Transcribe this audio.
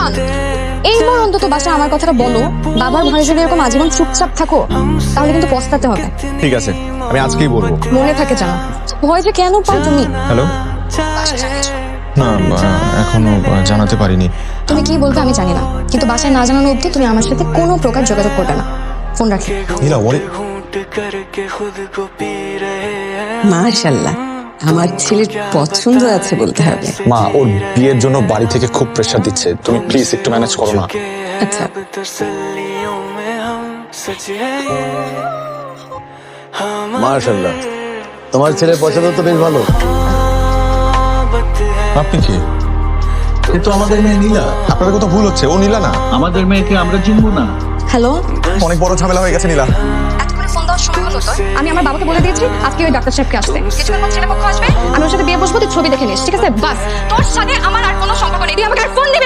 ইরফান, এইবার অন্তত বাসায় আমার কথাটা বলো। বাবার ভয়ে যদি এরকম আজীবন চুপচাপ থাকো তাহলে কিন্তু পস্তাতে হবে। ঠিক আছে, আমি আজকেই বলবো। মনে থাকে জানো, ভয় যে কেন পাও তুমি? হ্যালো, না এখনো জানাতে পারিনি। তুমি কি বলবে আমি জানি না, কিন্তু বাসায় না জানানো অবধি তুমি আমার সাথে কোনো প্রকার যোগাযোগ করবে না। ফোন রাখি। নীলা, মাশাআল্লাহ, আমার ছেলের পছন্দ আছে বলতে হবে। মা ওর বিয়ের জন্য বাড়ি থেকে খুব প্রেসার দিচ্ছে, তুমি প্লিজ একটু ম্যানেজ করো না। আচ্ছা, মাশাআল্লাহ, তোমার ছেলের পছন্দ তো বেশ ভালো। আপনি কি? এ তো আমাদের মেয়ে নীলা। আপনাদের কথা ভুল হচ্ছে, ও নীলা না। আমাদের মেয়েকে আমরা চিনবো না? হ্যালো, অনেক বড় ঝামেলা হয়ে গেছে নীলা। এতক্ষণে ফোন দেওয়ার সময় হলো তোর? আমি আমার বাবাকে বলে দিয়েছি আজকে ওই ডাক্তার সাহেবকে আসতে। কিছুক্ষণ পর ছেলে পক্ষ আসবে, আমি ওর সাথে বিয়ে বসবো, তুই ছবি দেখে নিস, ঠিক আছে? বাস, তোর সাথে আমার আর কোনো সম্পর্ক নেই, তুই আমাকে আর ফোন দিবি না।